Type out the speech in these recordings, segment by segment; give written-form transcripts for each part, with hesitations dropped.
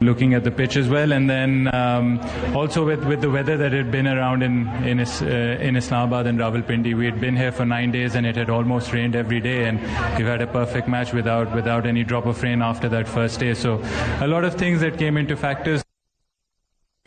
Looking at the pitch as well, and then also with the weather that had been around in Islamabad and Rawalpindi, we had been here for 9 days and it had almost rained every day, and we've had a perfect match without any drop of rain after that first day. So a lot of things that came into factors.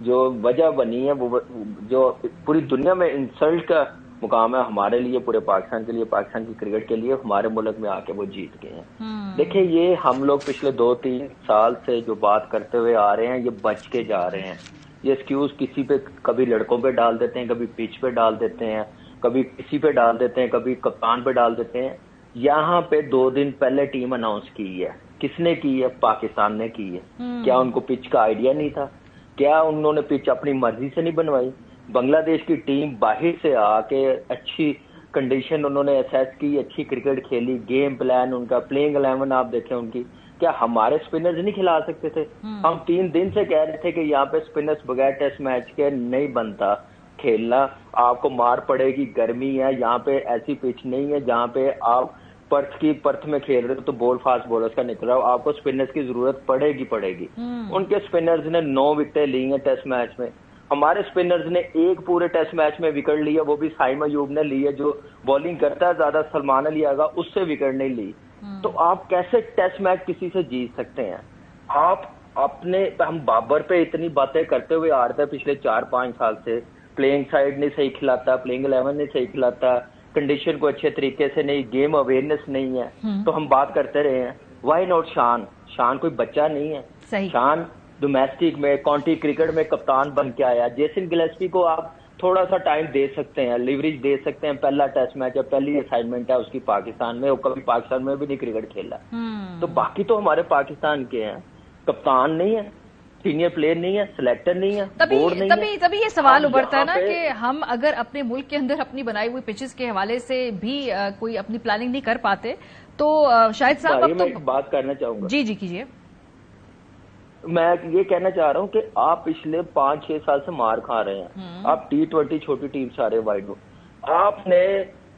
جو وجہ بنی ہے وہ جو پوری دنیا میں insult کا مقام ہے ہمارے لیے، پورے پاکستان کے لیے، پاکستان کی کرکٹ کے لیے، ہمارے ملک میں آ کے وہ جیت گئے ہیں۔ دیکھیں یہ ہم لوگ پچھلے 2-3 سال سے جو بات کرتے ہوئے آ رہے ہیں یہ بچ کے جا رہے ہیں۔ یہ ایکسکیوز کسی پہ کبھی لڑکوں پہ ڈال دیتے ہیں، کبھی پچ پہ ڈال دیتے ہیں، کبھی کسی پہ ڈال دیتے ہیں، کبھی کپتان پہ ڈال دیتے ہیں۔ یہاں پہ 2 دن پہلے ٹیم اناؤنس کی ہے، کس نے کی ہے؟ پاکستان نے کی ہے۔ کیا ان کو پچ کا آئیڈیا نہیں تھا؟ کیا انہوں نے پچ اپنی مرضی سے نہیں بنوائی؟ بنگلہ دیش کی ٹیم باہر سے آ کے اچھی کنڈیشن انہوں نے اسیس کی، اچھی کرکٹ کھیلی، گیم پلان ان کا، پلینگ 11 آپ دیکھیں ان کی، کیا ہمارے اسپنرز نہیں کھلا سکتے تھے؟ ہم 3 دن سے کہہ رہے تھے کہ یہاں پہ اسپنرز بغیر ٹیسٹ میچ کے نہیں بنتا کھیلنا، آپ کو مار پڑے گی، گرمی ہے، یہاں پہ ایسی پچ نہیں ہے جہاں پہ آپ پرتھ میں کھیل رہے ہو تو بال فاسٹ بالرز کا نکل رہا ہو، آپ کو اسپنرز کی ضرورت پڑے گی۔ ان کے اسپنرز نے 9 وکٹیں لی ہیں ٹیسٹ میچ میں، ہمارے اسپنرز نے ایک پورے ٹیسٹ میچ میں وکٹ لی ہے، وہ بھی سائم ایوب نے لی ہے جو بالنگ کرتا ہے زیادہ، سلمان علی آغا، اس سے وکٹ نہیں لی۔ تو آپ کیسے ٹیسٹ میچ کسی سے جیت سکتے ہیں؟ ہم بابر پہ اتنی باتیں کرتے ہوئے آ رہے تھے پچھلے 4-5 سال سے، پلینگ سائڈ نہیں صحیح کھلاتا، پلینگ 11 نہیں صحیح کھلاتا، کنڈیشن کو اچھے طریقے سے نہیں، گیم اویئرنیس نہیں ہے، تو ہم بات کرتے رہے ہیں۔ وائی ناٹ شان کوئی بچہ نہیں ہے، شان ڈومیسٹک میں کاؤنٹی کرکٹ میں کپتان بن کے آیا۔ جیسن گلیسپی کو آپ تھوڑا سا ٹائم دے سکتے ہیں، لیوریج دے سکتے ہیں، پہلا ٹیسٹ میچ ہے، پہلی اسائنمنٹ ہے اس کی پاکستان میں، وہ کبھی پاکستان میں بھی نہیں کرکٹ کھیلا، تو باقی تو ہمارے پاکستان کے ہیں، کپتان نہیں ہے، سینئر پلیئر نہیں ہے، سلیکٹر نہیں ہے، بورڈ نہیں ہے۔ تبھی یہ سوال ابھرتا ہے نا کہ ہم اگر اپنے ملک کے اندر اپنی بنائی ہوئی پچز کے حوالے سے بھی کوئی اپنی پلاننگ نہیں کر پاتے تو شاہد صاحب اب تو بات کرنا چاہوں گا۔ جی کیجیے۔ میں یہ کہنا چاہ رہا ہوں کہ آپ پچھلے 5-6 سال سے مار کھا رہے ہیں، آپ T20 چھوٹی ٹیم سے آ رہے ہیں وائڈ، آپ نے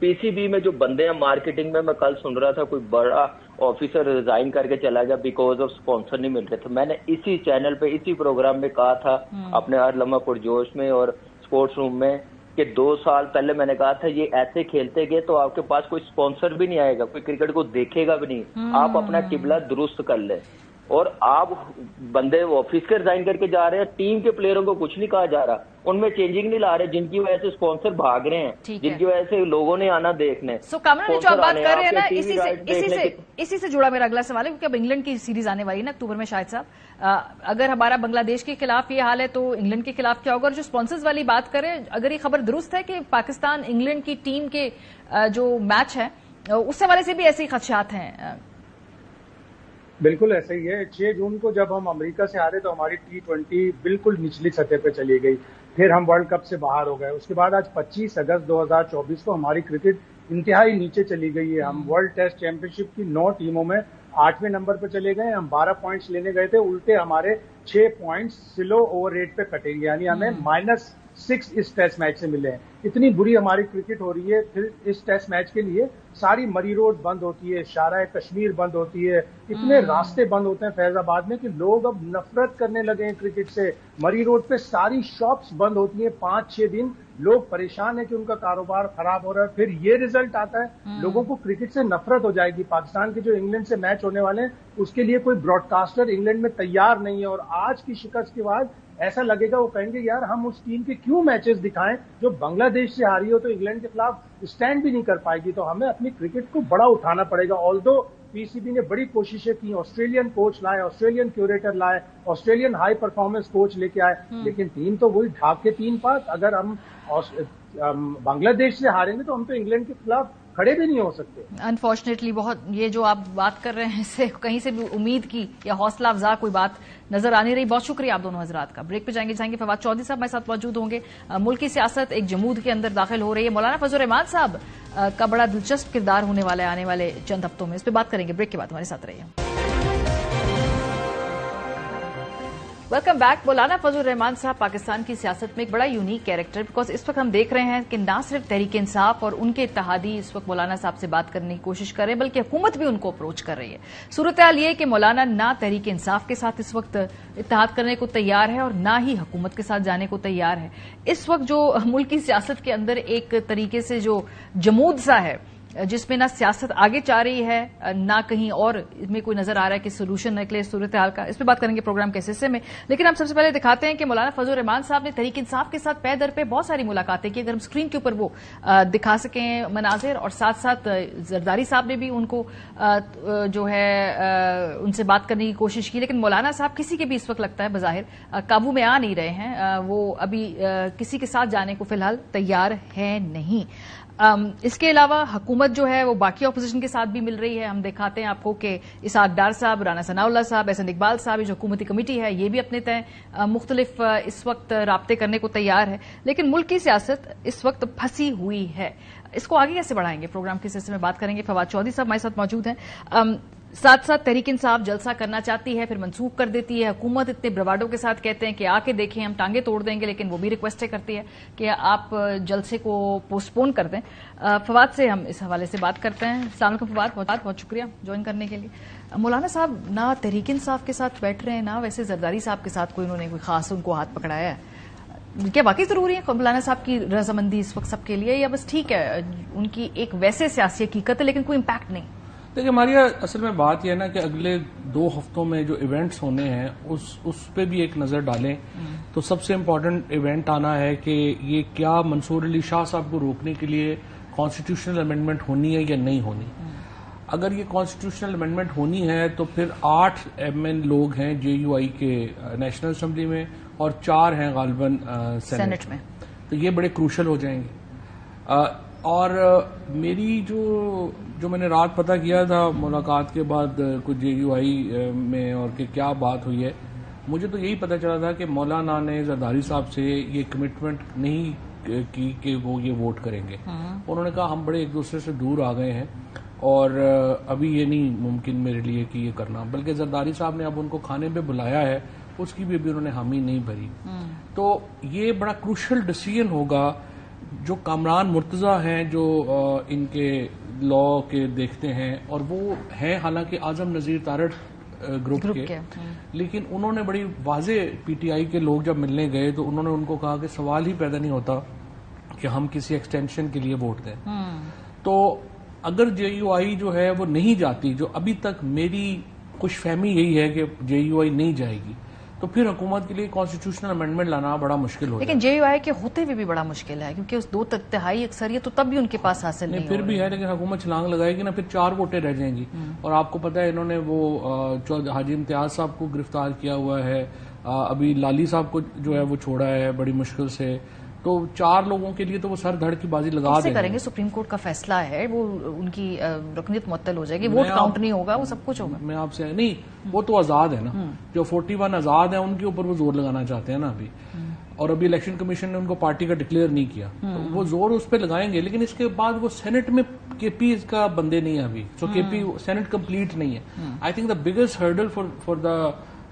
پی سی بی میں جو بندے ہیں مارکیٹنگ میں کل سن رہا تھا کوئی بڑا آفیسر ریزائن کر کے چلا گیا بیکاز آف اسپانسر نہیں مل رہے تھے۔ میں نے اسی چینل پہ اسی پروگرام میں کہا تھا اپنے ہر لمحہ پرجوش میں اور اسپورٹس روم میں کہ 2 سال پہلے میں نے کہا تھا یہ ایسے کھیلتے گئے تو آپ کے پاس کوئی اسپانسر بھی نہیں آئے گا، کوئی کرکٹ کو دیکھے گا بھی نہیں، آپ اپنا قبلہ درست کر لیں۔ اور آپ بندے آفس کے ریزائن کر کے جا رہے ہیں، ٹیم کے پلیئروں کو کچھ نہیں کہا جا رہا، ان میں چینجنگ نہیں لا رہے، جن کی وجہ سے اسپانسر بھاگ رہے ہیں، جن کی وجہ سے لوگوں نے آنا دیکھنے۔ کامران نے جو آپ بات کر رہے ہیں نا، اسی سے جڑا میرا اگلا سوال ہے، کیونکہ اب انگلینڈ کی سیریز آنے والی ہے نا اکتوبر میں شاہد صاحب، اگر ہمارا بنگلہ دیش کے خلاف یہ حال ہے تو انگلینڈ کے خلاف کیا ہوگا؟ اور جو اسپانسرز والی بات کریں، اگر یہ خبر درست ہے کہ پاکستان انگلینڈ کی ٹیم کے جو میچ ہے اس حوالے سے بھی ایسے ہی خدشات ہیں؟ بالکل ایسا ہی ہے۔ 6 جون کو جب ہم امریکہ سے آ رہے تو ہماری T20 بالکل نچلی سطح پہ چلی گئی، پھر ہم ورلڈ کپ سے باہر ہو گئے، اس کے بعد آج 25 اگست 2024 کو ہماری کرکٹ انتہائی نیچے چلی گئی ہے۔ ہم ورلڈ ٹیسٹ چیمپئن شپ کی 9 ٹیموں میں 8ویں نمبر پہ چلے گئے، ہم 12 پوائنٹس لینے گئے تھے، الٹے ہمارے 6 پوائنٹس سلو اوور ریٹ پہ کٹیں گے، یعنی ہمیں -6 اس ٹیسٹ میچ سے ملے ہیں۔ اتنی بری ہماری کرکٹ ہو رہی ہے، پھر اس ٹیسٹ میچ کے لیے ساری مری روڈ بند ہوتی ہے، شارع کشمیر بند ہوتی ہے، اتنے راستے بند ہوتے ہیں فیض آباد میں کہ لوگ اب نفرت کرنے لگے ہیں کرکٹ سے۔ مری روڈ پہ ساری شاپس بند ہوتی ہیں 5-6 دن، لوگ پریشان ہیں کہ ان کا کاروبار خراب ہو رہا ہے، پھر یہ رزلٹ آتا ہے، لوگوں کو کرکٹ سے نفرت ہو جائے گی۔ پاکستان کے جو انگلینڈ سے میچ ہونے والے ہیں اس کے لیے کوئی براڈ کاسٹر انگلینڈ میں تیار نہیں ہے، اور آج کی شکست کے بعد ایسا لگے گا وہ کہیں گے یار ہم اس ٹیم کے کیوں میچز دکھائیں جو بنگلہ دیش سے ہاری ہو تو انگلینڈ کے خلاف اسٹینڈ بھی نہیں کر پائے گی۔ تو ہمیں اپنی کرکٹ کو بڑا اٹھانا پڑے گا۔ آلدو پی سی بی نے بڑی کوششیں کی، آسٹریلین کوچ لائے، آسٹریلین کیوریٹر لائے، آسٹریلین ہائی پرفارمنس کوچ لے کے آئے، لیکن ٹیم تو وہی ڈھاک کے 3 پاس۔ اگر ہم بنگلہ دیش سے ہاریں گے تو ہم تو انگلینڈ کے خلاف کھڑے بھی نہیں ہو سکتے۔ انفارچونیٹلی بہت یہ جو آپ بات کر رہے ہیں اس سے کہیں سے بھی امید کی یا حوصلہ افزا کوئی بات نظر آ نہیں رہی۔ بہت شکریہ آپ دونوں حضرات کا۔ بریک پہ جائیں گے فواد چودھری صاحب ہمارے ساتھ موجود ہوں گے۔ ملکی سیاست ایک جمود کے اندر داخل ہو رہی ہے، مولانا فضل الرحمان صاحب کا بڑا دلچسپ کردار ہونے والا ہے آنے والے چند ہفتوں میں، اس پہ بات کریں گے۔ بریک کے بعد ہمارے ساتھ رہیے۔ Welcome back. مولانا فضل الرحمان صاحب پاکستان کی سیاست میں ایک بڑا یونیک کیریکٹر، بیکاز اس وقت ہم دیکھ رہے ہیں کہ نہ صرف تحریک انصاف اور ان کے اتحادی اس وقت مولانا صاحب سے بات کرنے کی کوشش کر رہے ہیں، بلکہ حکومت بھی ان کو اپروچ کر رہی ہے۔ صورتحال یہ کہ مولانا نہ تحریک انصاف کے ساتھ اس وقت اتحاد کرنے کو تیار ہے اور نہ ہی حکومت کے ساتھ جانے کو تیار ہے۔ اس وقت جو ملک کی سیاست کے اندر ایک طریقے سے جو جمود سا ہے جس میں نہ سیاست آگے جا رہی ہے نہ کہیں اور میں کوئی نظر آ رہا ہے کہ سولوشن نکلے صورتحال کا. اس پہ بات کریں گے پروگرام کے حصے میں, لیکن ہم سب سے پہلے دکھاتے ہیں کہ مولانا فضل الرحمان صاحب نے تحریک انصاف کے ساتھ پے در پہ بہت ساری ملاقاتیں کی. اگر ہم اسکرین کے اوپر وہ دکھا سکیں مناظر, اور ساتھ ساتھ زرداری صاحب نے بھی ان کو جو ہے ان سے بات کرنے کی کوشش کی, لیکن مولانا صاحب کسی کے بھی اس وقت لگتا ہے بظاہر قابو میں آ نہیں رہے ہیں. وہ ابھی کسی کے ساتھ جانے کو فی الحال تیار ہے نہیں. اس کے علاوہ حکومت جو ہے وہ باقی اپوزیشن کے ساتھ بھی مل رہی ہے. ہم دکھاتے ہیں آپ کو کہ اسحاق ڈار صاحب, رانا ثناء اللہ صاحب, احسن اقبال صاحب, جو حکومتی کمیٹی ہے یہ بھی اپنے مختلف اس وقت رابطے کرنے کو تیار ہے. لیکن ملک کی سیاست اس وقت پھنسی ہوئی ہے. اس کو آگے کیسے بڑھائیں گے, پروگرام کے سلسلے میں بات کریں گے. فواد چودھری صاحب ہمارے ساتھ موجود ہیں. ساتھ ساتھ تحریک انصاف جلسہ کرنا چاہتی ہے, پھر منسوخ کر دیتی ہے. حکومت اتنے برواڈوں کے ساتھ کہتے ہیں کہ آ کے دیکھیں ہم ٹانگیں توڑ دیں گے, لیکن وہ بھی ریکویسٹ کرتی ہے کہ آپ جلسے کو پوسٹ پون کر دیں. فواد سے ہم اس حوالے سے بات کرتے ہیں. السلام علیکم فواد, بہت شکریہ جوائن کرنے کے لیے. مولانا صاحب نہ تحریک انصاف کے ساتھ بیٹھ رہے ہیں, نہ ویسے زرداری صاحب کے ساتھ کوئی انہوں نے کوئی خاص ان کو ہاتھ پکڑایا ہے. کیا واقعی ضروری ہے مولانا صاحب کی رضامندی اس وقت سب کے لیے, یا بس ٹھیک ہے ان کی ایک ویسے سیاسی حقیقت ہے لیکن کوئی امپیکٹ نہیں؟ دیکھیں ہماری اصل میں بات یہ ہے نا کہ اگلے 2 ہفتوں میں جو ایونٹس ہونے ہیں اس پہ بھی ایک نظر ڈالیں. تو سب سے امپورٹنٹ ایونٹ آنا ہے کہ یہ کیا منصور علی شاہ صاحب کو روکنے کے لیے کانسٹیٹیوشنل امینڈمنٹ ہونی ہے یا نہیں ہونی. اگر یہ کانسٹیٹیوشنل امینڈمنٹ ہونی ہے تو پھر 8 MN لوگ ہیں JUI کے نیشنل اسمبلی میں اور 4 ہیں غالباً سینٹ میں, تو یہ بڑے کروشل ہو جائیں گے. اور میری جو میں نے رات پتہ کیا تھا ملاقات کے بعد کچھ JUI میں اور کہ کیا بات ہوئی ہے, مجھے تو یہی پتہ چلا تھا کہ مولانا نے زرداری صاحب سے یہ کمٹمنٹ نہیں کی کہ وہ یہ ووٹ کریں گے. انہوں نے کہا ہم بڑے ایک دوسرے سے دور آ گئے ہیں اور ابھی یہ نہیں ممکن میرے لیے کہ یہ کرنا, بلکہ زرداری صاحب نے اب ان کو کھانے پہ بلایا ہے, اس کی بھی ابھی انہوں نے حامی نہیں بھری. تو یہ بڑا کروشل ڈیسیژن ہوگا. جو کامران مرتضی ہیں جو ان کے لا کے دیکھتے ہیں, اور وہ ہیں حالانکہ اعظم نذیر تارڑ گروپ کے, لیکن انہوں نے بڑی واضح PTI کے لوگ جب ملنے گئے تو انہوں نے ان کو کہا کہ سوال ہی پیدا نہیں ہوتا کہ ہم کسی ایکسٹینشن کے لیے ووٹ دیں. تو اگر JUI جو ہے وہ نہیں جاتی, جو ابھی تک میری خوش فہمی یہی ہے کہ JUI نہیں جائے گی, تو پھر حکومت کے لیے کانسٹیٹیوشنل امینڈمنٹ لانا بڑا مشکل ہوگا. لیکن JUI کے ہوتے ہوئے بھی بڑا مکل ہے کیونکہ اس 2/3 اکثریت تو تب بھی ان کے پاس حاصل نہیں پھر بھی ہے, لیکن حکومت چھلانگ لگائے گی نا, پھر 4 ووٹیں رہ جائیں گی. اور آپ کو پتا ہے انہوں نے وہ حاجی امتیاز صاحب کو گرفتار کیا ہوا ہے, ابھی لالی صاحب کو جو ہے وہ چھوڑا ہے بڑی مشکل سے. تو 4 لوگوں کے لیے تو وہ سر دھڑ کی بازی لگا دیں کریں گے. سپریم کورٹ کا فیصلہ ہے, وہ ان کی رکنیت معطل ہو جائے گی, ووٹ کاؤنٹ نہیں ہوگا, وہ سب کچھ ہوگا. میں آپ سے نہیں, وہ تو آزاد ہے نا, جو 41 آزاد ہیں ان کے اوپر وہ زور لگانا چاہتے ہیں نا ابھی. اور ابھی الیکشن کمیشن نے ان کو پارٹی کا ڈکلیئر نہیں کیا, تو وہ زور اس پہ لگائیں گے. لیکن اس کے بعد وہ سینٹ میں KP کا بندے نہیں ہے ابھی, سو KP سینٹ کمپلیٹ نہیں ہے. I think the biggest hurdle for the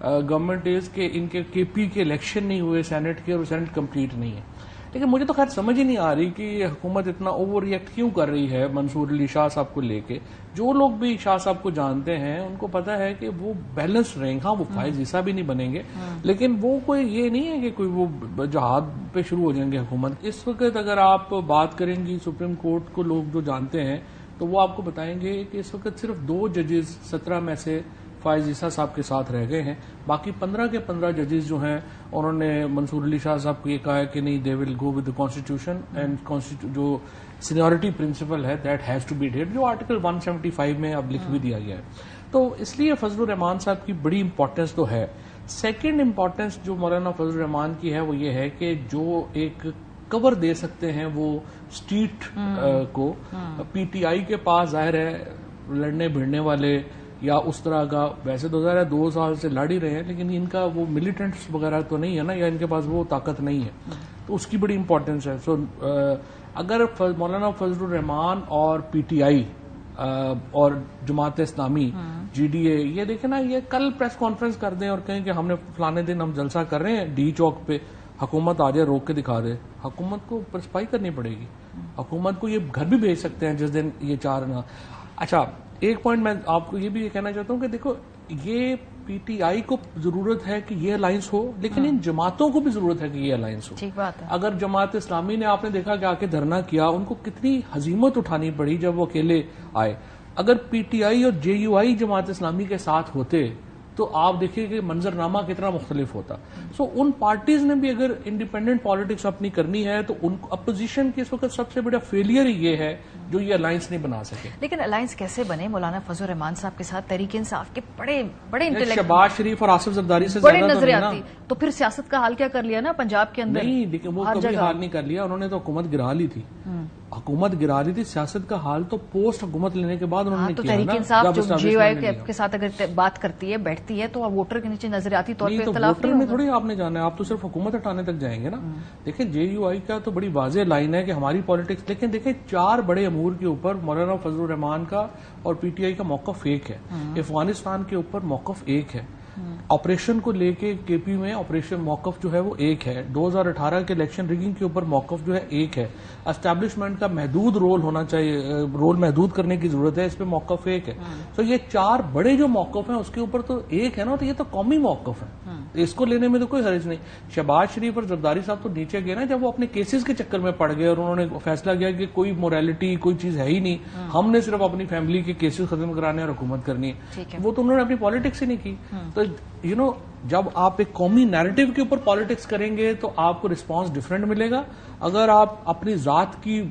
government is کہ ان کے KP کے الیکشن نہیں ہوئے سینٹ کے, اور سینٹ کمپلیٹ نہیں ہے. لیکن مجھے تو خیر سمجھ ہی نہیں آ رہی کہ حکومت اتنا اوور ریئیکٹ کیوں کر رہی ہے منصور علی شاہ صاحب کو لے کے. جو لوگ بھی شاہ صاحب کو جانتے ہیں ان کو پتا ہے کہ وہ بیلنس رہیں گے. ہاں وہ فائز عیسیٰ بھی نہیں بنیں گے, لیکن وہ کوئی یہ نہیں ہے کہ کوئی وہ جہاد پہ شروع ہو جائیں گے حکومت. اس وقت اگر آپ بات کریں گی سپریم کورٹ کو لوگ جو جانتے ہیں تو وہ آپ کو بتائیں گے کہ اس وقت صرف 2 ججز 17 میں سے فائز عیسیٰ صاحب کے ساتھ رہ گئے ہیں. باقی 15 کے 15 ججز جو ہیں انہوں نے منصور علی شاہ صاحب کو یہ کہا ہے کہ نہیں, they will go with the constitution and جو سینیورٹی پرنسپل ہے that has to be dead, جو آرٹیکل 175 میں اب لکھ بھی دیا گیا ہے. تو اس لیے فضل الرحمان صاحب کی بڑی امپورٹنس تو ہے. سیکنڈ امپورٹنس جو مولانا فضل الرحمان کی ہے وہ یہ ہے کہ جو ایک کور دے سکتے ہیں وہ اسٹریٹ کو. PTI کے پاس ظاہر ہے لڑنے بھیڑنے والے یا اس طرح کا, ویسے تو ظاہر ہے 2 سال سے لڑ ہی رہے ہیں, لیکن ان کا وہ ملیٹنٹس وغیرہ تو نہیں ہے نا, یا ان کے پاس وہ طاقت نہیں ہے, تو اس کی بڑی امپورٹنس ہے. سو اگر مولانا فضل الرحمان اور PTI اور جماعت اسلامی GDA یہ دیکھیں نا, یہ کل پریس کانفرنس کر دیں اور کہیں کہ ہم نے فلانے دن ہم جلسہ کر رہے ہیں D چوک پہ, حکومت آ جائے روک کے دکھا دے. حکومت کو پرسپائی کرنی پڑے گی, حکومت کو یہ گھر بھی بھیج سکتے ہیں جس دن یہ 4 نا. اچھا ایک پوائنٹ میں آپ کو یہ بھی کہنا چاہتا ہوں کہ دیکھو یہ پی ٹی آئی کو ضرورت ہے کہ یہ الائنس ہو، لیکن ان جماعتوں کو بھی ضرورت ہے کہ یہ الائنس ہو. ٹھیک بات ہے. اگر جماعت اسلامی نے آپ نے دیکھا کہ آ کے دھرنا کیا، ان کو کتنی ہزیمت اٹھانی پڑی جب وہ اکیلے آئے. اگر پی ٹی آئی اور جے یو آئی جماعت اسلامی کے ساتھ ہوتے تو آپ دیکھیے کہ منظرنامہ کتنا مختلف ہوتا. سو ان پارٹیز نے بھی اگر انڈیپینڈنٹ پالیٹکس اپنی کرنی ہے تو ان اپوزیشن کی اس وقت سب سے بڑا فیلئر یہ ہے جو یہ الائنس نہیں بنا سکے. لیکن الائنس کیسے بنے؟ مولانا فضل الرحمان صاحب کے ساتھ تحریک انصاف کے بڑے شہباز شریف اور آصف زرداری سے بڑے زیادہ نظریاتی، تو پھر سیاست کا حال کیا کر لیا نا پنجاب کے اندر؟ نہیں، لیکن وہ کبھی حال نہیں کر لیا. انہوں نے تو حکومت گرا لی تھی. حکومت گرا دی تھی. سیاست کا حال تو پوسٹ حکومت لینے کے بعد انہوں نے تو کیا. تحریک انصاف جو جے یو آئی کے ساتھ اگر بات کرتی ہے، بیٹھتی ہے، تو ووٹر کے نیچے نظریاتی طور پہ اختلاف ووٹر میں تھوڑی آپ نے جانا ہے، آپ تو صرف حکومت ہٹانے تک جائیں گے نا. دیکھیں جے یو آئی کا تو بڑی واضح لائن ہے کہ ہماری پالیٹکس، لیکن دیکھیں 4 بڑے امور کے اوپر مولانا فضل الرحمان کا اور پی ٹی آئی کا موقف ایک ہے. افغانستان کے اوپر موقف ایک ہے. آپریشن کو لے کے کے پی میں آپریشن موقف جو ہے وہ ایک ہے. 2018 کے الیکشن ریگنگ کے اوپر موقف جو ہے ایک ہے. اسٹیبلشمنٹ کا محدود رول ہونا چاہیے، رول محدود کرنے کی ضرورت ہے، اس پہ موقف ایک ہے. تو یہ 4 بڑے جو موقف ہیں اس کے اوپر تو ایک ہے نا، تو یہ تو قومی موقف ہے. اس کو لینے میں تو کوئی حرج نہیں. شہباز شریف اور زرداری صاحب تو نیچے گئے نا جب وہ اپنے کیسز کے چکر میں پڑ گئے اور انہوں نے فیصلہ کیا کہ کوئی موریلٹی کوئی چیز ہے ہی نہیں، ہم نے صرف اپنی فیملی کے کیسز ختم کرانے اور حکومت کرنی ہے. وہ تو انہوں نے اپنی پالیٹکس ہی نہیں کی. تو جب آپ ایک قومی نیریٹو کے اوپر پالیٹکس کریں گے تو آپ کو رسپانس ڈفرینٹ ملے گا. اگر آپ اپنی ذات کی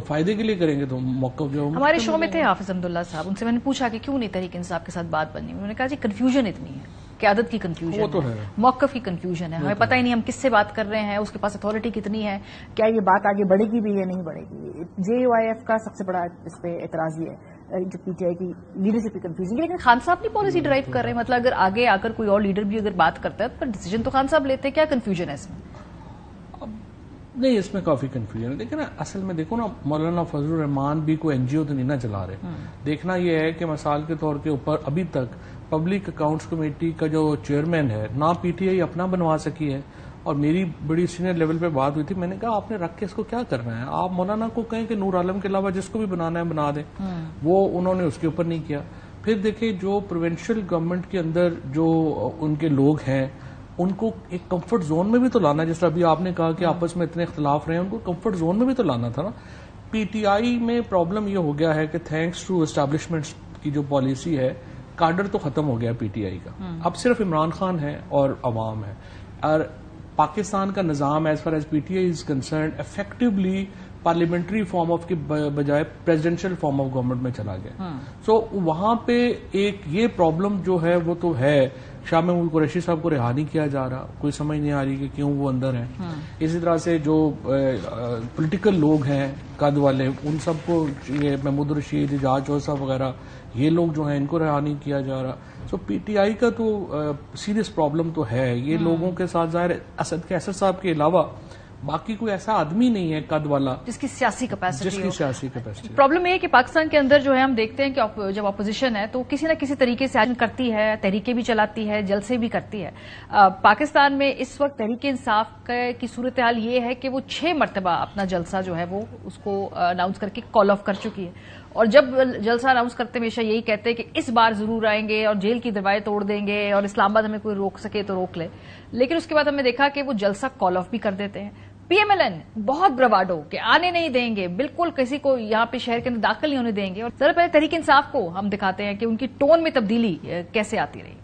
فائدے کے لیے کریں گے تو موقف جو ہمارے شو میں تھے حافظ عبداللہ صاحب، ان سے میں نے پوچھا کہ کیوں نہیں تحریک انصاف کے ساتھ بات بننی. انہوں نے کہا جی کنفیوژن اتنی ہے، قیادت کی کنفیوژن ہے، موقف کی کنفیوژن ہے، ہمیں پتہ ہی نہیں ہم کس سے بات کر رہے ہیں، اس کے پاس اتھارٹی کتنی ہے، کیا یہ بات آگے بڑھے گی بھی یا نہیں بڑھے گی. جے یو آئی ایف کا سب سے بڑا اس پہ اعتراض یہ ہے جو پی ٹی آئی کی لیڈرشپ کی کنفیوژن. لیکن خان صاحب نہیں پالیسی ڈرائیو کر رہے ہیں، مطلب اگر آگے آ کر کوئی اور لیڈر بھی اگر بات کرتا ہے تو ڈیسیجن تو خان صاحب لیتے ہیں. کیا کنفیوژن ہے اس میں؟ نہیں، اس میں کافی کنفیوژن ہے. لیکن اصل میں دیکھو نا، مولانا فضل الرحمان بھی کوئی این جی او تو نہیں نہ چلا رہے. دیکھنا یہ ہے کہ مثال کے طور کے اوپر ابھی تک پبلک اکاؤنٹس کمیٹی کا جو چیئرمین ہے نہ پی ٹی آئی اپنا بنوا سکی ہے. اور میری بڑی سینئر لیول پہ بات ہوئی تھی، میں نے کہا آپ نے رکھ کے اس کو کیا کرنا ہے؟ آپ مولانا کو کہیں کہ نور عالم کے علاوہ جس کو بھی بنانا ہے بنا دیں. وہ انہوں نے اس کے اوپر نہیں کیا. پھر دیکھیں جو پروونشل گورنمنٹ کے اندر جو ان کے لوگ ہیں ان کو ایک کمفرٹ زون میں بھی تو لانا ہے. جس طرح ابھی آپ نے کہا کہ آپس میں اتنے اختلاف رہے ہیں، ان کو کمفرٹ زون میں بھی تو لانا تھا نا. پی ٹی آئی میں پرابلم یہ ہو گیا ہے کہ تھینکس ٹو اسٹیبلشمنٹ کی جو پالیسی ہے، کاڈر تو ختم ہو گیا پی ٹی آئی کا. اب صرف عمران خان ہے اور عوام ہے. اور پاکستان کا نظام as far as P T I is concerned effectively parliamentary form of کے بجائے پریزیڈنشل فارم آف گورنمنٹ میں چلا گیا. سو وہاں پہ ایک یہ پرابلم جو ہے وہ تو ہے. شاہ محمود قریشی صاحب کو رہا نہیں کیا جا رہا، کوئی سمجھ نہیں آ رہی کہ کیوں وہ اندر ہیں. اسی طرح سے جو پولیٹیکل لوگ ہیں قد والے، ان سب کو یہ محمود رشید، اعجاز چوہدری صاحب وغیرہ، یہ لوگ جو ہیں ان کو رہا نہیں کیا جا رہا. سو پی ٹی آئی کا تو سیریس پرابلم تو ہے. یہ لوگوں کے ساتھ ظاہر اسد کیسر صاحب کے علاوہ باقی کوئی ایسا آدمی نہیں ہے قد والا جس کی سیاسی کیپیسٹی. پرابلم یہ ہے کہ پاکستان کے اندر جو ہے ہم دیکھتے ہیں کہ جب اپوزیشن ہے تو کسی نہ کسی طریقے سے کرتی ہے، تحریکیں بھی چلاتی ہے، جلسے بھی کرتی ہے. پاکستان میں اس وقت تحریک انصاف کی صورتحال یہ ہے کہ وہ 6 مرتبہ اپنا جلسہ جو ہے وہ اس کو اناؤنس کر کے کال آف کر چکی ہے. اور جب جلسہ اناؤنس کرتے ہمیشہ یہی کہتے ہیں کہ اس بار ضرور آئیں گے اور جیل کی دروازے توڑ دیں گے اور اسلام آباد ہمیں کوئی روک سکے تو روک لے. لیکن اس کے بعد ہم نے دیکھا کہ وہ جلسہ کال آف بھی کر دیتے ہیں. پی ایم ایل این بہت برواڈو کہ آنے نہیں دیں گے، بالکل کسی کو یہاں پہ شہر کے اندر داخل نہیں ہونے دیں گے. اور ذرا پہلے تحریک انصاف کو ہم دکھاتے ہیں کہ ان کی ٹون میں تبدیلی کیسے آتی رہی.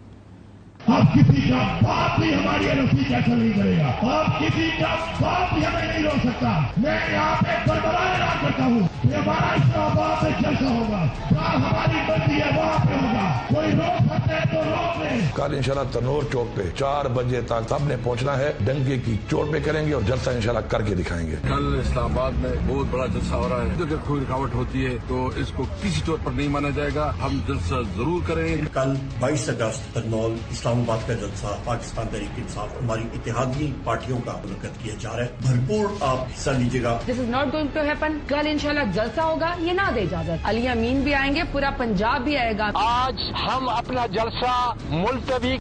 آپ کسی کا باپ بھی ہماری نتیجہ کیسا نہیں کرے گا، آپ کسی کا باپ بھی ہمیں نہیں روک سکتا. میں یہاں پہ بربرا اعلان کرتا ہوں کہ ہمارا اسلام آباد میں جلسہ ہوگا، جہاں ہماری مرضی ہے وہاں پہ ہوگا. کوئی روک سکتے ہیں تو روک لیں. کل انشاءاللہ تنور چوک پہ 4 بجے تک سب نے پہنچنا ہے. ڈنکے کی چوٹ پہ کریں گے اور جلسہ انشاءاللہ کر کے دکھائیں گے. کل اسلام آباد میں بہت بڑا جلسہ ہو رہا ہے. اگر کوئی رکاوٹ ہوتی ہے تو اس کو کسی طور پر نہیں مانا جائے گا. ہم جلسہ ضرور کریں گے. کل 22 اگست ترنول اسلام آباد کا جلسہ پاکستان تحریک انصاف ہماری اتحادی پارٹیوں کا منعقد کیا جا رہا ہے. بھرپور آپ حصہ لیجیے گا. This is not going to happen. کل انشاءاللہ جلسہ ہوگا، یہ نہ دے اجازت. علی امین بھی آئیں گے، پورا پنجاب بھی آئے گا. آج ہم اپنا جلسہ ملتوی.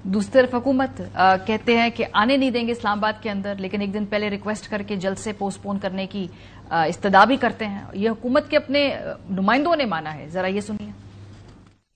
دوسری طرف حکومت کہتے ہیں کہ آنے نہیں دیں گے اسلام آباد کے اندر، لیکن ایک دن پہلے ریکویسٹ کر کے جلسے پوسٹ پون کرنے کی استدعا بھی کرتے ہیں. یہ حکومت کے اپنے نمائندوں نے مانا ہے. ذرا یہ سنیے.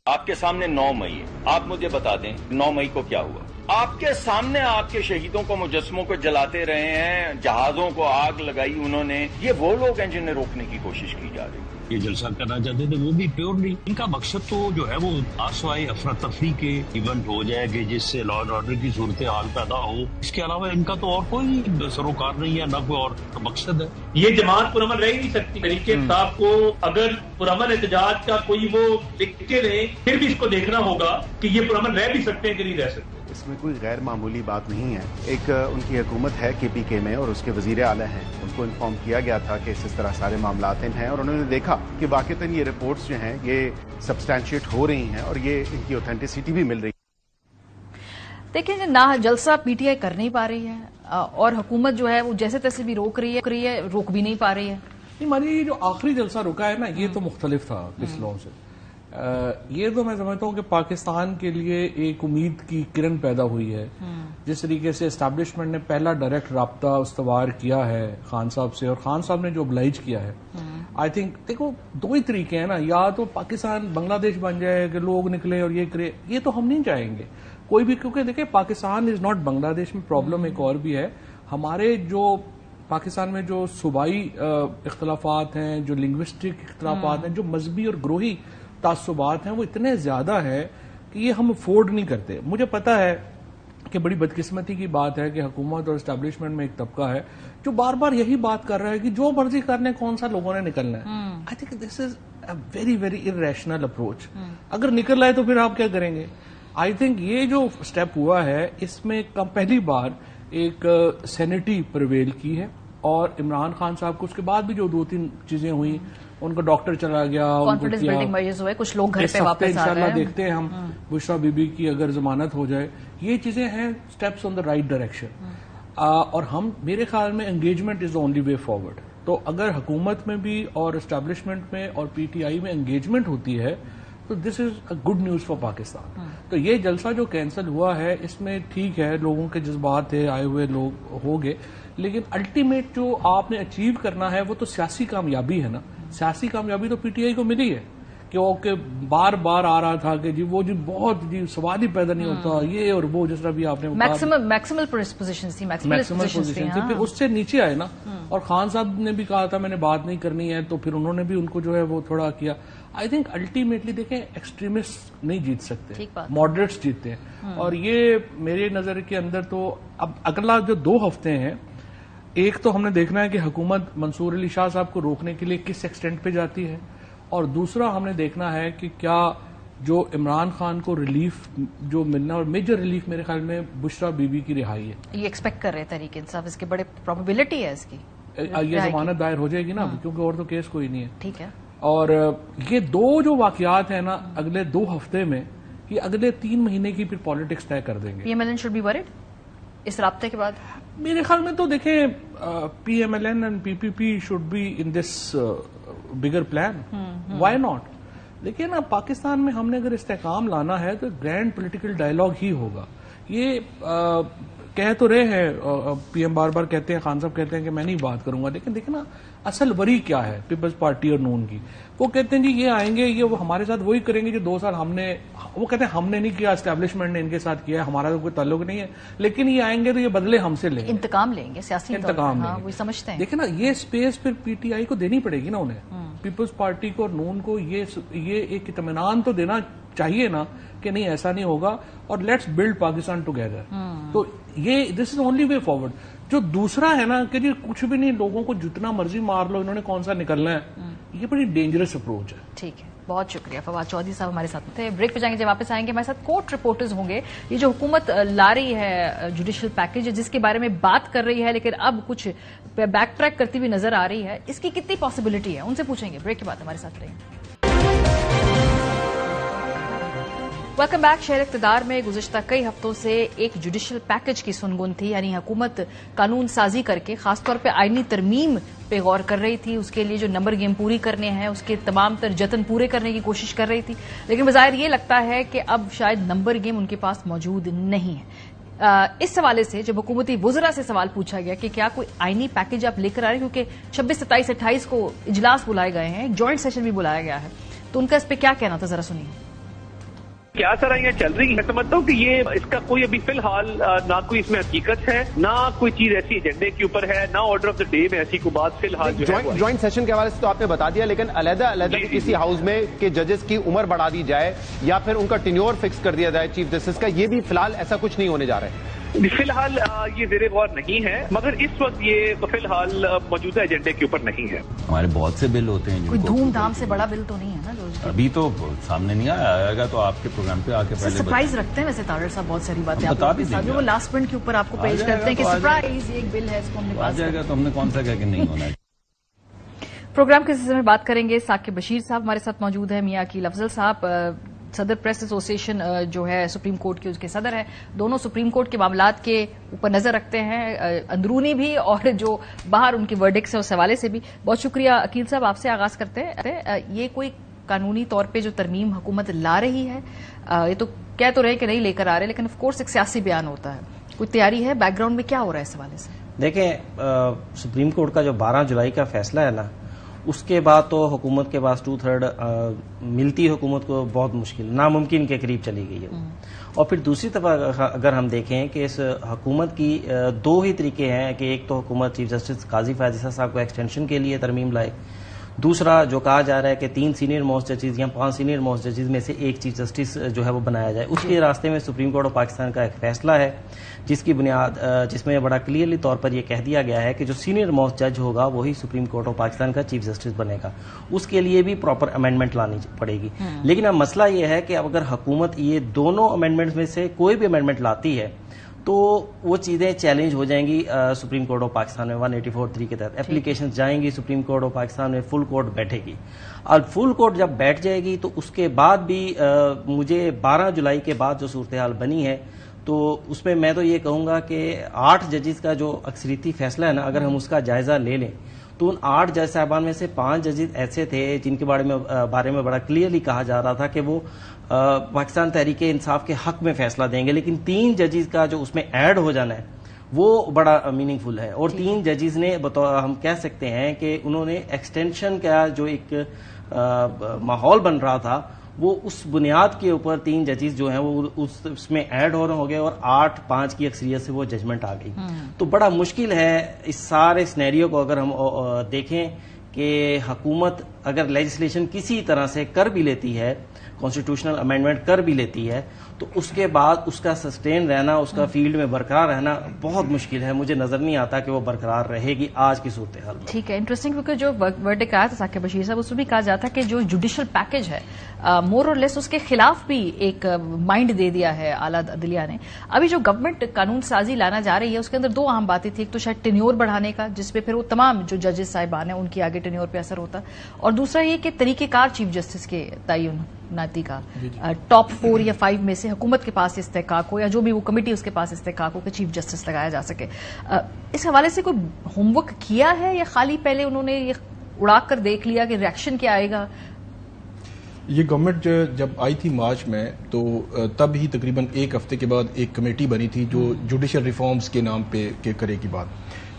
آپ کے سامنے 9 مئی ہے, آپ مجھے بتا دیں 9 مئی کو کیا ہوا؟ آپ کے سامنے آپ کے شہیدوں کو, مجسموں کو جلاتے رہے ہیں, جہازوں کو آگ لگائی انہوں نے. یہ وہ لوگ ہیں جنہیں روکنے کی کوشش کی جا رہی ہے. یہ جلسہ کرنا چاہتے تھے وہ بھی پیورلی ان کا مقصد تو جو ہے وہ آسوائے افراتفری کے ایونٹ ہو جائے کہ جس سے لا اینڈ آرڈر کی صورتحال پیدا ہو. اس کے علاوہ ان کا تو اور کوئی سروکار نہیں ہے, نہ کوئی اور مقصد ہے. یہ جماعت پرامن رہ ہی نہیں سکتی. طریقے صاحب کو اگر پرامن احتجاج کا کوئی وہ لکھتے رہے, پھر بھی اس کو دیکھنا ہوگا کہ یہ پرامن رہ بھی سکتے ہیں کہ نہیں رہ سکتے. اس میں کوئی غیر معمولی بات نہیں ہے. ایک ان کی حکومت ہے کے پی کے میں اور اس کے وزیر اعلیٰ ہیں, ان کو انفارم کیا گیا تھا کہ اس طرح سارے معاملات ہیں, اور انہوں نے دیکھا کہ واقعتاً یہ رپورٹس جو ہیں یہ سبسٹینشیٹ ہو رہی ہیں اور یہ ان کی اوتھینٹسٹی بھی مل رہی ہے. دیکھیں نہ جلسہ پی ٹی آئی کر نہیں پا رہی ہے اور حکومت جو ہے وہ جیسے تیسے بھی روک رہی ہے, روک بھی نہیں پا رہی ہے. نہیں مانی, یہ جو آخری جلسہ رکا ہے نا یہ تو مختلف تھا پچھلوں سے. یہ تو میں سمجھتا ہوں کہ پاکستان کے لیے ایک امید کی کرن پیدا ہوئی ہے. جس طریقے سے اسٹیبلشمنٹ نے پہلا ڈائریکٹ رابطہ استوار کیا ہے خان صاحب سے, اور خان صاحب نے جو oblige کیا ہے, آئی تھنک دیکھو 2 ہی طریقے ہیں نا, یا تو پاکستان بنگلہ دیش بن جائے کہ لوگ نکلے اور یہ کرے, یہ تو ہم نہیں چاہیں گے کوئی بھی, کیونکہ دیکھیں پاکستان از ناٹ بنگلہ دیش. میں پرابلم ایک اور بھی ہے, ہمارے جو پاکستان میں جو صوبائی اختلافات ہیں, جو لنگوسٹک اختلافات ہیں, جو مذہبی اور گروہی تعصبات ہیں, وہ اتنے زیادہ ہے کہ یہ ہم افورڈ نہیں کرتے. مجھے پتا ہے کہ بڑی بدقسمتی کی بات ہے کہ حکومت اور اسٹیبلشمنٹ میں ایک طبقہ ہے جو بار بار یہی بات کر رہا ہے کہ جو مرضی کرنے کون سا لوگوں نے نکلنا ہے. I think this is a very very irrational approach. اگر نکل رہا ہے تو پھر آپ کیا کریں گے؟ آئی تھنک یہ جو اسٹیپ ہوا ہے اس میں پہلی بار ایک سینٹی پرویل کی ہے, اور عمران خان صاحب کو اس کے بعد بھی جو 2-3 چیزیں ہوئی, ان کا ڈاکٹر چلا گیا, کانفیڈنس بلڈنگ میجرز ہوئے, کچھ لوگ گھر پہ واپس آ رہے ہیں. دیکھتے ہیں ہم بشرا بی بی کی اگر ضمانت ہو جائے, یہ چیزیں ہیں steps on the right direction. اور ہم میرے خیال میں engagement is the only way forward. تو اگر حکومت میں بھی اور اسٹیبلشمنٹ میں اور پی ٹی آئی میں انگیجمنٹ ہوتی ہے تو this is a good news for Pakistan. تو یہ جلسہ جو کینسل ہوا ہے اس میں ٹھیک ہے, لوگوں کے جذبات تھے, آئے ہوئے لوگ ہو گئے, لیکن الٹیمیٹ جو آپ نے اچیو کرنا ہے وہ تو سیاسی کامیابی ہے نا. سیاسی کامیابی تو پی ٹی آئی کو ملی ہے کہ وہ بار بار آ رہا تھا کہ جی وہ جی بہت جی سوال ہی پیدا نہیں ہوتا, یہ اور وہ جس طرح بھی آپ نے میکسیمل پوزیشنز تھی, پھر اس سے نیچے آئے نا. اور خان صاحب نے بھی کہا تھا میں نے بات نہیں کرنی ہے, تو پھر انہوں نے بھی ان کو جو ہے وہ تھوڑا کیا. آئی تھنک الٹیمیٹلی دیکھیں ایکسٹریمسٹ نہیں جیت سکتے, ماڈریٹس جیتتے ہیں. اور یہ میرے نظر کے اندر تو اب اگلا جو 2 ہفتے ہیں, ایک تو ہم نے دیکھنا ہے کہ حکومت منصور علی شاہ صاحب کو روکنے کے لیے کس ایکسٹینٹ پہ جاتی ہے, اور دوسرا ہم نے دیکھنا ہے کہ کیا جو عمران خان کو ریلیف جو ملنا, اور میجر ریلیف میرے خیال میں بشرا بی بی کی رہائی ہے. یہ ایکسپیکٹ کر رہے تحریک انصاف, اس کی بڑے پروبیبلٹی ہے اس کی, یہ ضمانت دائر ہو جائے گی نا, کیونکہ اور تو کیس کوئی نہیں ہے. ٹھیک ہے. اور یہ 2 جو واقعات ہیں نا اگلے 2 ہفتے میں, یہ اگلے 3 مہینے کی پھر پالیٹکس طے کر دیں گے. P M L N should be worried اس رابطے کے بعد. میرے خیال میں تو دیکھیں P M L N and P P P should be in this bigger plan, why not. لیکن اب پاکستان میں ہم نے اگر استحکام لانا ہے تو گرینڈ پولیٹیکل ڈائلاگ ہی ہوگا. یہ کہہ تو رہے ہیں, پی ایم بار بار کہتے ہیں, خان صاحب کہتے ہیں کہ میں نہیں بات کروں گا, لیکن دیکھیں نا اصل وری کیا ہے پیپلز پارٹی اور نون کی. وہ کہتے ہیں جی یہ آئیں گے, یہ ہمارے ساتھ وہی کریں گے جو 2 سال ہم نے, وہ کہتے ہیں ہم نے نہیں کیا, اسٹیبلشمنٹ نے ان کے ساتھ کیا ہے, ہمارا تو کوئی تعلق نہیں ہے, لیکن یہ آئیں گے تو یہ بدلے ہم سے لیں گے, انتقام لیں گے, سیاسی انتقام لیں گے. وہی سمجھتے ہیں. دیکھیں نا یہ اسپیس پھر پی ٹی آئی کو دینی پڑے گی نا انہیں, پیپلز پارٹی کو اور نون کو یہ ایک اطمینان تو دینا چاہیے نا کہ نہیں ایسا نہیں ہوگا, اور لیٹس بلڈ پاکستان ٹوگیدر. تو یہ دس از اونلی وے فارورڈ. جو دوسرا ہے نا کہ جی کچھ بھی نہیں, لوگوں کو جتنا مرضی مار لو, انہوں نے کون سا نکلنا ہے, یہ بڑی ڈینجرس اپروچ ہے. ٹھیک ہے, بہت شکریہ. فواد چودھری صاحب ہمارے ساتھ تھے. بریک پہ جائیں گے, جب واپس آئیں گے ہمارے ساتھ کورٹ رپورٹرز ہوں گے. یہ جو حکومت لا رہی ہے جوڈیشل پیکج جس کے بارے میں بات کر رہی ہے لیکن اب کچھ بیک ٹریک کرتی ہوئی نظر آ رہی ہے, اس کی کتنی پاسبلٹی ہے, ان سے پوچھیں گے. بریک کے بعد ہمارے ساتھ رہیں گے. Welcome back. شہر اقتدار میں گزشتہ کئی ہفتوں سے ایک جوڈیشل پیکج کی سنگن تھی, یعنی حکومت قانون سازی کر کے خاص طور پہ آئینی ترمیم پہ غور کر رہی تھی, اس کے لیے جو نمبر گیم پوری کرنے ہیں اس کے تمام تر جتن پورے کرنے کی کوشش کر رہی تھی, لیکن بظاہر یہ لگتا ہے کہ اب شاید نمبر گیم ان کے پاس موجود نہیں ہے. اس حوالے سے جب حکومتی وزراء سے سوال پوچھا گیا کہ کیا کوئی آئینی پیکج آپ لے کر آ رہے ہیں، کیونکہ 26، 27، 28 کو اجلاس بلائے گئے ہیں، جوائنٹ سیشن بھی بلایا گیا ہے، تو ان کا اس پہ کیا کہنا تھا، ذرا سنیے. کیا سرائیاں چل رہی ہیں، میں سمجھتا ہوں کہ یہ اس کا کوئی ابھی فی الحال نہ کوئی اس میں حقیقت ہے، نہ کوئی چیز ایسی ایجنڈے کے اوپر ہے، نہ آرڈر آف دا ڈے میں ایسی کوئی بات فی الحال جو ہے. جوائنٹ سیشن کے حوالے سے تو آپ نے بتا دیا، لیکن علیحدہ کسی ہاؤس میں کہ ججز کی عمر بڑھا دی جائے یا پھر ان کا ٹینیور فکس کر دیا جائے چیف جسٹس کا، یہ بھی فی الحال ایسا کچھ نہیں ہونے جا رہا ہے. فی الحال یہ زیر غور نہیں ہے، مگر اس وقت یہ فی الحال موجودہ ایجنڈے کے اوپر نہیں ہے. ہمارے بہت سے بل ہوتے ہیں، کوئی دھوم دھام سے بڑا بل تو نہیں ہے نا جو ابھی تو سامنے نہیں آئے گا، تو آپ کے پروگرام پہ آ کے پہلے سرپرائز رکھتے ہیں. ویسے طاہر صاحب بہت ساری باتیں وہ لاسٹ منٹ کے اوپر آپ کو پیش کرتے ہیں کہ سرپرائز ایک بل ہے، اس کو ہم نے پاس آ جائے گا، تو ہم نے کون سا کہہ کے نہیں ہونا ہے. پروگرام کے سلسلے میں بات کریں گے. ثاقب بشیر صاحب ہمارے ساتھ موجود ہیں، میاں عقیل افضل صاحب صدر پریس ایسوسی ایشن جو ہے سپریم کورٹ کے، اس کے صدر ہیں. دونوں سپریم کورٹ کے معاملات کے اوپر نظر رکھتے ہیں، اندرونی بھی اور جو باہر ان کی ورڈکٹس ہیں اس حوالے سے بھی. بہت شکریہ عقیل صاحب. آپ سے آغاز کرتے ہیں. یہ کوئی قانونی طور پہ جو ترمیم حکومت لا رہی ہے، یہ تو کہہ تو رہے کہ نہیں لے کر آ رہے، لیکن آف کورس ایک سیاسی بیان ہوتا ہے، کوئی تیاری ہے بیک گراؤنڈ میں کیا ہو رہا ہے اس حوالے سے؟ دیکھیں، سپریم کورٹ کا جو 12 جولائی کا فیصلہ ہے نا، اس کے بعد تو حکومت کے پاس 2/3 ملتی حکومت کو بہت مشکل، ناممکن کے قریب چلی گئی ہے. اور پھر دوسری طرف اگر ہم دیکھیں کہ اس حکومت کی دو ہی طریقے ہیں کہ ایک تو حکومت چیف جسٹس قاضی فائز صاحب کو ایکسٹینشن کے لیے ترمیم لائے، دوسرا جو کہا جا رہا ہے کہ 3 سینئر موسٹ ججز یا 5 سینئر موسٹ ججز میں سے ایک چیف جسٹس جو ہے وہ بنایا جائے. اس کے راستے میں سپریم کورٹ آف پاکستان کا ایک فیصلہ ہے جس کی بنیاد جس میں بڑا کلیئرلی طور پر یہ کہہ دیا گیا ہے کہ جو سینئر موسٹ جج ہوگا وہی سپریم کورٹ آف پاکستان کا چیف جسٹس بنے گا. اس کے لیے بھی پراپر امینڈمنٹ لانی پڑے گی. لیکن اب مسئلہ یہ ہے کہ اب اگر حکومت یہ دونوں امینڈمنٹ میں سے کوئی بھی امینڈمنٹ لاتی ہے تو وہ چیزیں چیلنج ہو جائیں گی سپریم کورٹ آف پاکستان میں 184(3) کے تحت. اپلیکیشن جائیں گی سپریم کورٹ آف پاکستان میں، فل کورٹ بیٹھے گی. اور فل کورٹ جب بیٹھ جائے گی تو اس کے بعد بھی مجھے 12 جولائی کے بعد جو صورتحال بنی ہے تو اس میں تو یہ کہوں گا کہ 8 ججز کا جو اکثریتی فیصلہ ہے نا، اگر ہم اس کا جائزہ لے لیں تو ان 8 جج صاحبان میں سے 5 ججز ایسے تھے جن کے بارے میں بڑا کلیئرلی کہا جا رہا تھا کہ وہ پاکستان تحریک انصاف کے حق میں فیصلہ دیں گے، لیکن 3 ججز کا جو اس میں ایڈ ہو جانا ہے وہ بڑا میننگ فل ہے. اور 3 ججز نے ہم کہہ سکتے ہیں کہ انہوں نے ایکسٹینشن کا جو ایک ماحول بن رہا تھا وہ اس بنیاد کے اوپر 3 ججز جو ہیں وہ اس میں ایڈ ہو گئے اور 8-5 کی اکثریت سے وہ ججمنٹ آ گئی. تو بڑا مشکل ہے اس سارے سینیریو کو اگر ہم دیکھیں کہ حکومت اگر لیجسلیشن کسی طرح سے کر بھی لیتی ہے، کانسٹیٹیوشنل امینڈمنٹ کر بھی لیتی ہے، تو اس کے بعد اس کا سسٹین رہنا، اس کا فیلڈ میں برقرار رہنا بہت مشکل ہے. مجھے نظر نہیں آتا کہ وہ برقرار رہے گی آج کی صورتحال میں. ٹھیک ہے، انٹرسٹنگ، کیونکہ جو ورڈکٹ آیا تھا ثاقب بشیر صاحب اس میں بھی کہا جاتا ہے کہ جو جوڈیشل پیکج ہے مور اور لیس اس کے خلاف بھی ایک مائنڈ دے دیا ہے اعلیٰ عدلیہ نے. ابھی جو گورنمنٹ قانون سازی لانا جا رہی ہے اس کے اندر 2 اہم باتیں تھیں. ایک تو شاید ٹینیور بڑھانے کا، جس پہ پھر وہ تمام جو ججز صاحبان ہیں ان کی آگے ٹینیور پہ اثر ہوتا، اور دوسرا یہ کہ طریقہ کار چیف جسٹس کے تعیناتی کا ٹاپ 4 یا 5 میں سے حکومت کے پاس استحقاق ہو یا جو بھی وہ کمیٹی اس کے پاس استحقاق ہو کہ چیف جسٹس لگایا جا سکے. اس حوالے سے کوئی ہوم ورک کیا ہے یا خالی پہلے انہوں نے یہ اڑا کر دیکھ لیا کہ ریئیکشن کیا آئے گا؟ یہ گورنمنٹ جب آئی تھی مارچ میں تو تب ہی تقریباً 1 ہفتے کے بعد ایک کمیٹی بنی تھی جو جوڈیشل ریفارمز کے نام پہ کرے گی بات.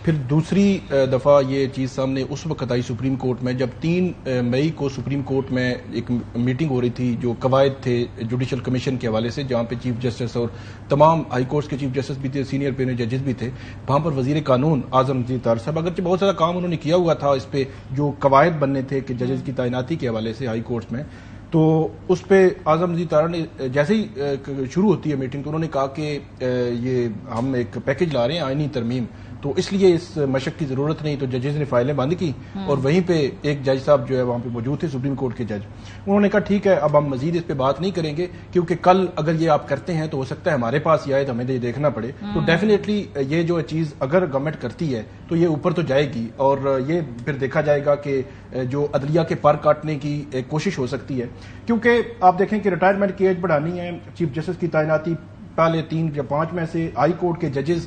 پھر دوسری دفعہ یہ چیز سامنے اس وقت آئی سپریم کورٹ میں جب 3 مئی کو سپریم کورٹ میں ایک میٹنگ ہو رہی تھی جو قواعد تھے جوڈیشل کمیشن کے حوالے سے، جہاں پہ چیف جسٹس اور تمام ہائی کورٹس کے چیف جسٹس بھی تھے، سینئر پینل ججز بھی تھے. وہاں پر وزیر قانون اعظم نذیر طاہر صاحب، اگرچہ بہت سارا کام انہوں نے کیا ہوا تھا اس پہ جو قواعد بننے تھے کہ ججز کی تعیناتی کے حوالے سے ہائی کورٹس میں، تو اس پہ اعظم نذیر طاہر نے جیسے ہی شروع ہوتی ہے میٹنگ تو انہوں نے کہا کہ یہ ہم ایک پیکج لا رہے ہیں آئینی ترمیم، تو اس لیے اس مشق کی ضرورت نہیں. تو ججز نے فائلیں بند کی اور وہیں پہ ایک جج صاحب جو ہے وہاں پہ موجود تھے سپریم کورٹ کے جج، انہوں نے کہا ٹھیک ہے اب ہم مزید اس پہ بات نہیں کریں گے کیونکہ کل اگر یہ آپ کرتے ہیں تو ہو سکتا ہے ہمارے پاس یہ آئے تو ہمیں یہ دیکھنا پڑے. تو ڈیفینیٹلی یہ جو چیز اگر گورنمنٹ کرتی ہے تو یہ اوپر تو جائے گی اور یہ پھر دیکھا جائے گا کہ جو عدلیہ کے پر کاٹنے کی ایک کوشش ہو سکتی ہے. کیونکہ آپ دیکھیں کہ ریٹائرمنٹ کی ایج بڑھانی ہے، چیف جسٹس کی تعیناتی پہلے 3 یا 5 میں سے ہائی کورٹ کے ججز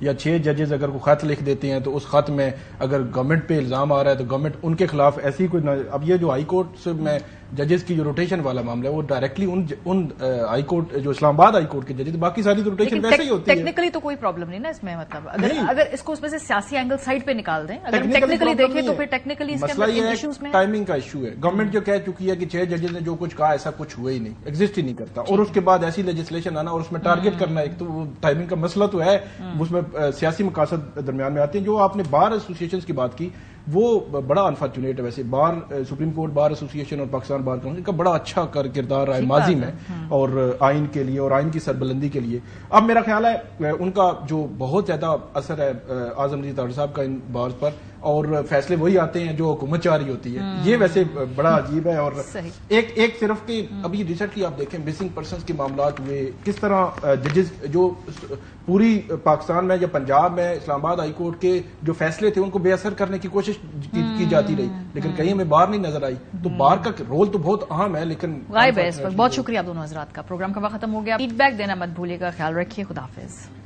یا 6 ججز اگر کوئی خط لکھ دیتے ہیں تو اس خط میں اگر گورنمنٹ پہ الزام آ رہا ہے تو گورنمنٹ ان کے خلاف ایسی کوئی اب یہ جو ہائی کورٹ سے میں ججز کی جو روٹیشن والا معاملہ ہے وہ ڈائریکٹلی ان ہائی کورٹ جو اسلام آباد ہائی کورٹ کے ججز، باقی ساری تو روٹیشن ویسے ہی ہوتی ہے. ٹیکنیکلی تو کوئی پرابلم نہیں نا اس میں، مطلب اگر اس کو اس میں سے سیاسی اینگل سائڈ پہ نکال دیں، اگر ٹیکنیکلی دیکھیں تو پھر ٹیکنیکلی اس کے اندر ایشوز میں ٹائمنگ کا ایشو ہے. گورنمنٹ جو کہہ چکی ہے کہ 6 ججز نے جو کچھ کہا ایسا کچھ ہوا ہی نہیں، ایگزسٹ ہی نہیں کرتا، اور اس کے بعد ایسی لیجسلیشن آنا اور اس میں ٹارگٹ کرنا، ایک تو ٹائمنگ کا مسئلہ تو ہے، اس میں سیاسی مقاصد درمیان میں آتے ہیں. جو آپ نے بار ایسوسیشن کی بات کی وہ بڑا انفارچونیٹ ہے. ویسے بار سپریم کورٹ بار ایسوسیشن اور پاکستان بار کونسل کا بڑا اچھا کردار رہا ہے ماضی میں، اور آئین کے لیے اور آئین کی سربلندی کے لیے. اب میرا خیال ہے ان کا جو بہت زیادہ اثر ہے اعظم رضا تاہر صاحب کا ان بار پر، اور فیصلے وہی آتے ہیں جو حکومت چاہ رہی ہوتی ہے. یہ ویسے بڑا عجیب ہے. اور ایک صرف کہ ابھی ریسنٹلی آپ دیکھیں مسنگ پرسنز کے معاملات ہوئے، کس طرح ججز جو پوری پاکستان میں یا پنجاب میں اسلام آباد ہائی کورٹ کے جو فیصلے تھے ان کو بے اثر کرنے کی کوشش کی جاتی رہی، لیکن کہیں ہمیں بار نہیں نظر آئی. تو بار کا رول تو بہت اہم ہے لیکن غائب ہے اس وقت. بہت شکریہ آپ دونوں حضرات کا. پروگرام کا وقت ختم ہو گیا. فیڈ بیک دینا مت بھولیے گا. خیال رکھیے. خدا حافظ.